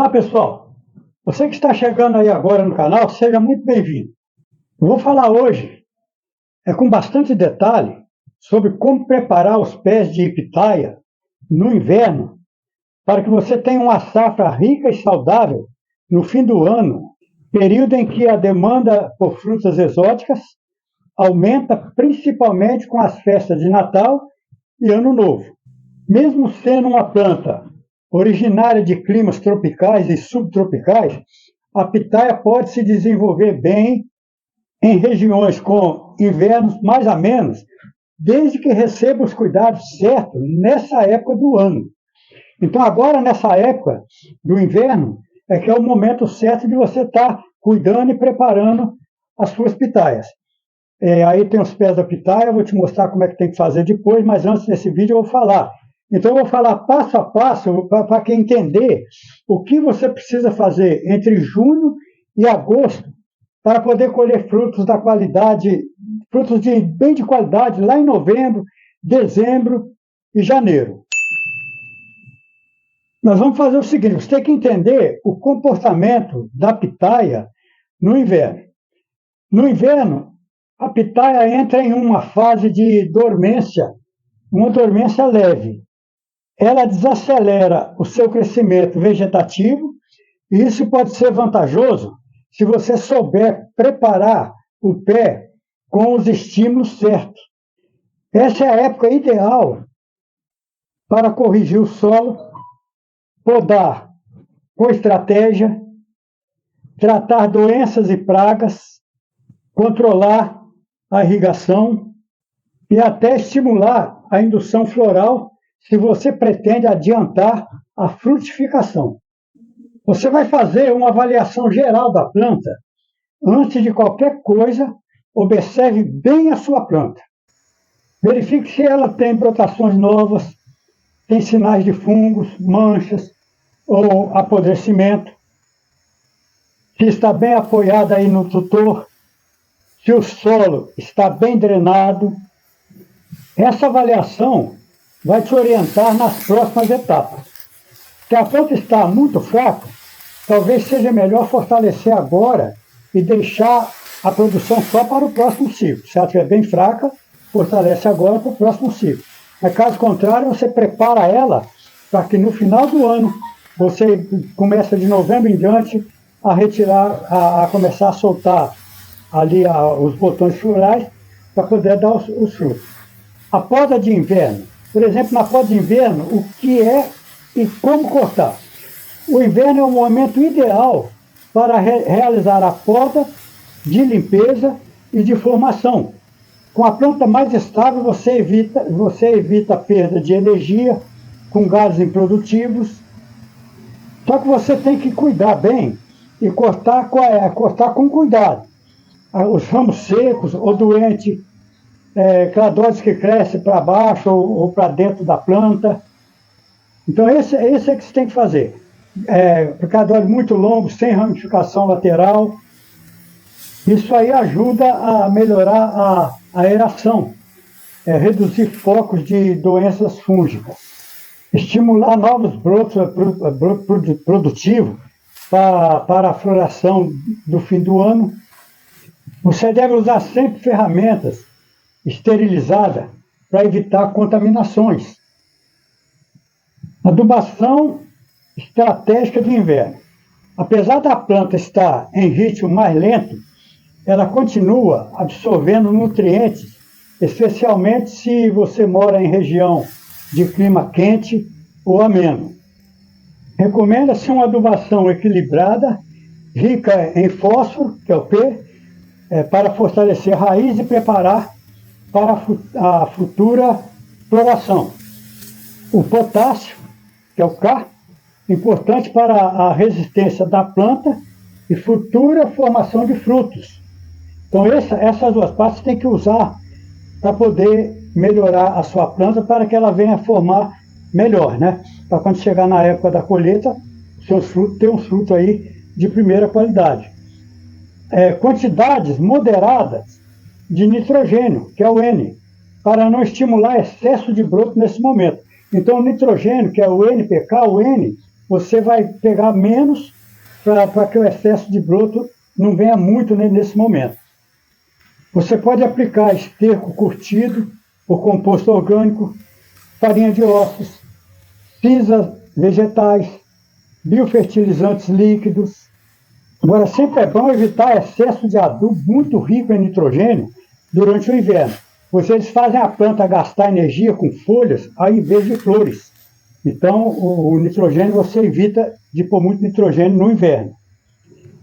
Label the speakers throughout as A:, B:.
A: Olá, pessoal. Você que está chegando aí agora no canal, seja muito bem-vindo. Eu vou falar hoje, com bastante detalhe, sobre como preparar os pés de pitaia no inverno para que você tenha uma safra rica e saudável no fim do ano, período em que a demanda por frutas exóticas aumenta principalmente com as festas de Natal e Ano Novo. Mesmo sendo uma planta originária de climas tropicais e subtropicais, a pitaia pode se desenvolver bem em regiões com invernos mais amenos, desde que receba os cuidados certos nessa época do ano. Então, agora, nessa época do inverno, é que é o momento certo de você estar cuidando e preparando as suas pitaias. Aí tem os pés da pitaia, eu vou te mostrar como é que tem que fazer depois, mas antes desse vídeo eu vou falar. Então, eu vou falar passo a passo para quem entender o que você precisa fazer entre junho e agosto para poder colher frutos da qualidade, frutos bem de qualidade lá em novembro, dezembro e janeiro. Nós vamos fazer o seguinte, você tem que entender o comportamento da pitaia no inverno. No inverno, a pitaia entra em uma fase de dormência, uma dormência leve. Ela desacelera o seu crescimento vegetativo e isso pode ser vantajoso se você souber preparar o pé com os estímulos certos. Essa é a época ideal para corrigir o solo, podar com estratégia, tratar doenças e pragas, controlar a irrigação e até estimular a indução floral se você pretende adiantar a frutificação. Você vai fazer uma avaliação geral da planta. Antes de qualquer coisa, observe bem a sua planta. Verifique se ela tem brotações novas, tem sinais de fungos, manchas ou apodrecimento, se está bem apoiada aí no tutor, se o solo está bem drenado. Essa avaliação vai te orientar nas próximas etapas. Se a planta está muito fraca, talvez seja melhor fortalecer agora e deixar a produção só para o próximo ciclo. Se ela estiver bem fraca, fortalece agora para o próximo ciclo. Mas caso contrário, você prepara ela para que no final do ano, você começa de novembro em diante a retirar, a começar a soltar ali os botões florais para poder dar os frutos. A poda de inverno. Por exemplo, na poda de inverno, o que é e como cortar? O inverno é o momento ideal para realizar a poda de limpeza e de formação. Com a planta mais estável, você evita a perda de energia com gases improdutivos. Só que você tem que cuidar bem e cortar com cuidado. Os ramos secos ou doentes, cladóides que crescem para baixo ou para dentro da planta. Então, esse é que você tem que fazer. Cladóides muito longos, sem ramificação lateral. Isso aí ajuda a melhorar a aeração, reduzir focos de doenças fúngicas, estimular novos brotos produtivos para a floração do fim do ano. Você deve usar sempre ferramentas esterilizadas para evitar contaminações. Adubação estratégica de inverno. Apesar da planta estar em ritmo mais lento, ela continua absorvendo nutrientes, especialmente se você mora em região de clima quente ou ameno. Recomenda-se uma adubação equilibrada, rica em fósforo, que é o P, para fortalecer a raiz e preparar para a futura floração. O potássio, que é o K, importante para a resistência da planta e futura formação de frutos. Então, essas duas partes tem que usar para poder melhorar a sua planta para que ela venha formar melhor, né? Para quando chegar na época da colheita, seus frutos tenham um fruto aí de primeira qualidade. Quantidades moderadas de nitrogênio, que é o N, para não estimular excesso de broto nesse momento. Então, o nitrogênio, que é o NPK, o N, você vai pegar menos para que o excesso de broto não venha muito nesse momento. Você pode aplicar esterco curtido, o composto orgânico, farinha de ossos, cinzas vegetais, biofertilizantes líquidos. Agora, sempre é bom evitar excesso de adubo muito rico em nitrogênio durante o inverno, pois eles fazem a planta gastar energia com folhas ao invés de flores. Então, o nitrogênio você evita de pôr muito nitrogênio no inverno.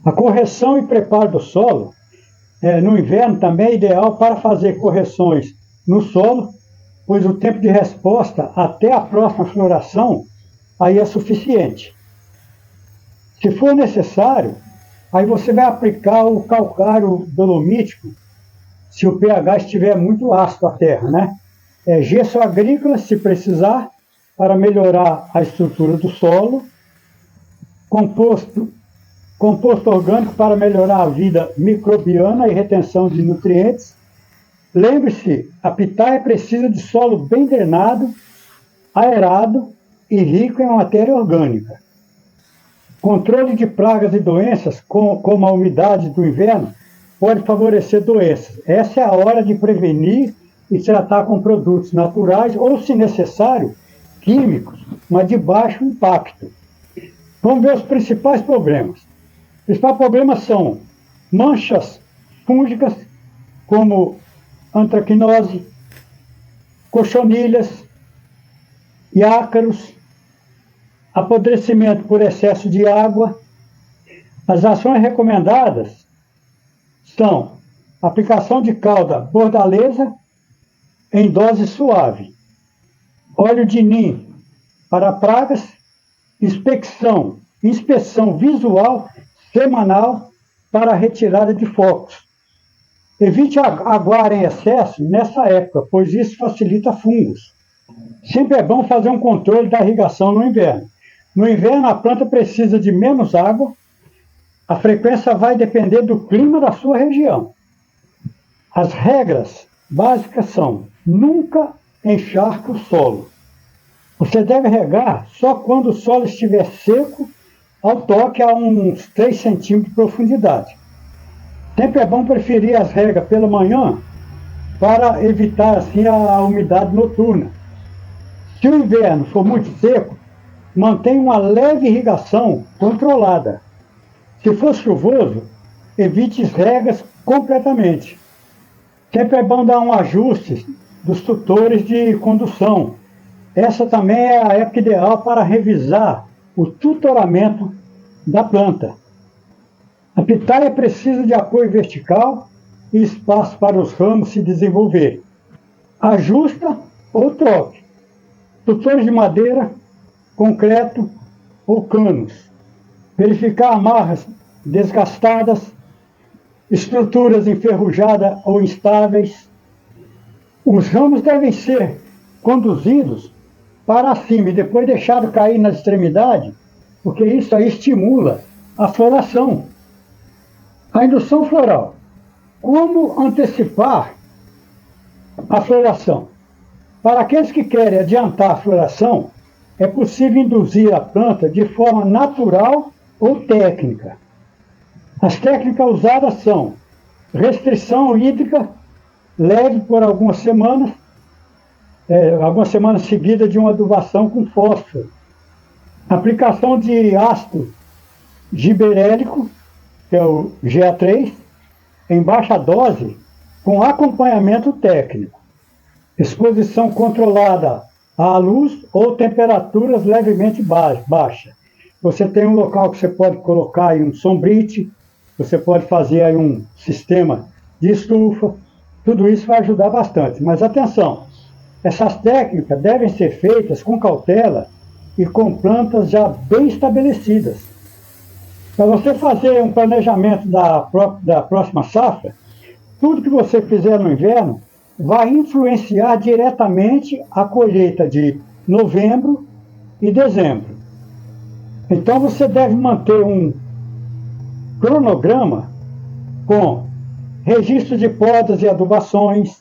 A: A correção e preparo do solo, no inverno também é ideal para fazer correções no solo, pois o tempo de resposta até a próxima floração aí é suficiente. Se for necessário, aí você vai aplicar o calcário dolomítico, se o pH estiver muito ácido a terra, né? Gesso agrícola, se precisar, para melhorar a estrutura do solo, composto orgânico para melhorar a vida microbiana e retenção de nutrientes. Lembre-se, a pitaia precisa de solo bem drenado, aerado e rico em matéria orgânica. Controle de pragas e doenças, como a umidade do inverno, pode favorecer doenças. Essa é a hora de prevenir e tratar com produtos naturais ou, se necessário, químicos, mas de baixo impacto. Vamos ver os principais problemas. Os principais problemas são manchas fúngicas, como antracnose, cochonilhas e ácaros, apodrecimento por excesso de água. As ações recomendadas são aplicação de calda bordaleza em dose suave, óleo de nim para pragas, inspeção visual semanal para retirada de focos. Evite aguar em excesso nessa época, pois isso facilita fungos. Sempre é bom fazer um controle da irrigação no inverno. No inverno, a planta precisa de menos água. A frequência vai depender do clima da sua região. As regras básicas são: nunca encharque o solo. Você deve regar só quando o solo estiver seco, ao toque a uns 3 centímetros de profundidade. Sempre é bom preferir as regas pela manhã para evitar assim a umidade noturna. Se o inverno for muito seco, mantenha uma leve irrigação controlada. Se for chuvoso, evite as regas completamente. Sempre é bom dar um ajuste dos tutores de condução. Essa também é a época ideal para revisar o tutoramento da planta. A pitaia precisa de apoio vertical e espaço para os ramos se desenvolver. Ajusta ou troque. Tutores de madeira, concreto ou canos. Verificar amarras desgastadas, estruturas enferrujadas ou instáveis. Os ramos devem ser conduzidos para cima e depois deixado cair na extremidade, porque isso aí estimula a floração. A indução floral. Como antecipar a floração? Para aqueles que querem adiantar a floração, é possível induzir a planta de forma natural ou técnica. As técnicas usadas são restrição hídrica leve por algumas semanas seguidas de uma adubação com fósforo. Aplicação de ácido giberélico, que é o GA3, em baixa dose, com acompanhamento técnico. Exposição controlada à luz ou temperaturas levemente baixas. Você tem um local que você pode colocar aí um sombrite, você pode fazer aí um sistema de estufa, tudo isso vai ajudar bastante. Mas atenção, essas técnicas devem ser feitas com cautela e com plantas já bem estabelecidas. Para você fazer um planejamento da próxima safra, tudo que você fizer no inverno vai influenciar diretamente a colheita de novembro e dezembro. Então você deve manter um cronograma com registro de podas e adubações,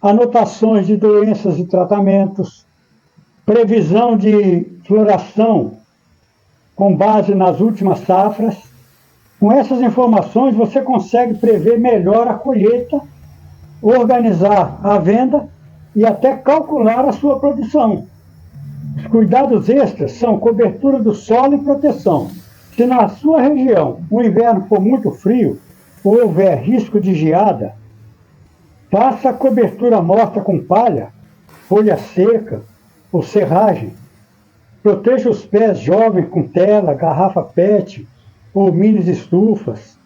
A: anotações de doenças e tratamentos, previsão de floração com base nas últimas safras. Com essas informações, você consegue prever melhor a colheita, organizar a venda e até calcular a sua produção. Os cuidados extras são cobertura do solo e proteção. Se na sua região o inverno for muito frio ou houver risco de geada, faça a cobertura morta com palha, folha seca ou serragem. Proteja os pés jovens com tela, garrafa PET ou mini estufas.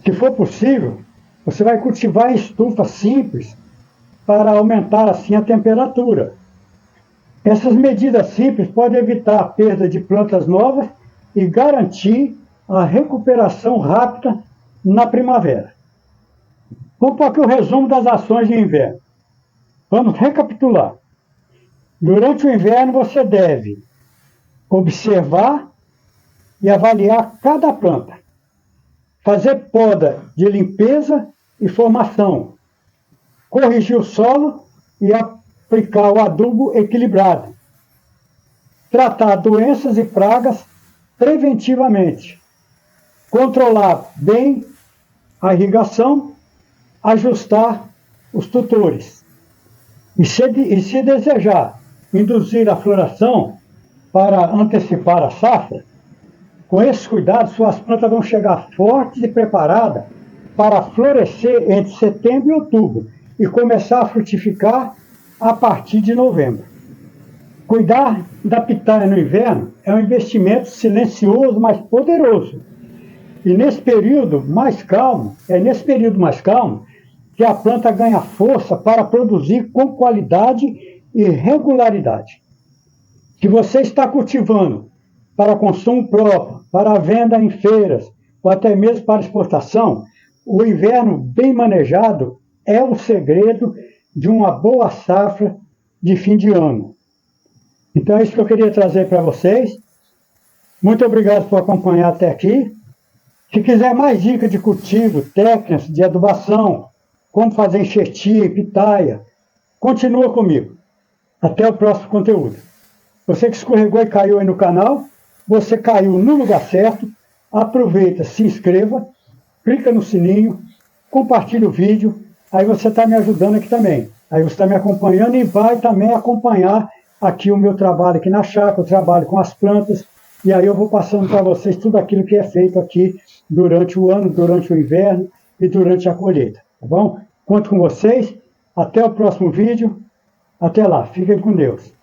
A: Se for possível, você vai cultivar em estufas simples para aumentar assim a temperatura. Essas medidas simples podem evitar a perda de plantas novas e garantir a recuperação rápida na primavera. Vamos para aqui o resumo das ações de inverno. Vamos recapitular. Durante o inverno você deve observar e avaliar cada planta, fazer poda de limpeza e formação, corrigir o solo e aplicar o adubo equilibrado, tratar doenças e pragas preventivamente, controlar bem a irrigação, ajustar os tutores. E se desejar induzir a floração para antecipar a safra, com esses cuidados, suas plantas vão chegar fortes e preparadas para florescer entre setembro e outubro e começar a frutificar a partir de novembro. Cuidar da pitaia no inverno é um investimento silencioso, mas poderoso. E nesse período mais calmo, que a planta ganha força para produzir com qualidade e regularidade. Se você está cultivando para consumo próprio, para venda em feiras, ou até mesmo para exportação, o inverno bem manejado é o segredo de uma boa safra de fim de ano. Então é isso que eu queria trazer para vocês. Muito obrigado por acompanhar até aqui. Se quiser mais dicas de cultivo, técnicas de adubação, como fazer enxertia e pitaia, continua comigo. Até o próximo conteúdo. Você que escorregou e caiu aí no canal, você caiu no lugar certo. Aproveita, se inscreva, clica no sininho, compartilha o vídeo. Aí você está me ajudando aqui também. Aí você está me acompanhando e vai também acompanhar aqui o meu trabalho aqui na chácara, o trabalho com as plantas. E aí eu vou passando para vocês tudo aquilo que é feito aqui durante o ano, durante o inverno e durante a colheita. Tá bom? Conto com vocês. Até o próximo vídeo. Até lá. Fiquem com Deus.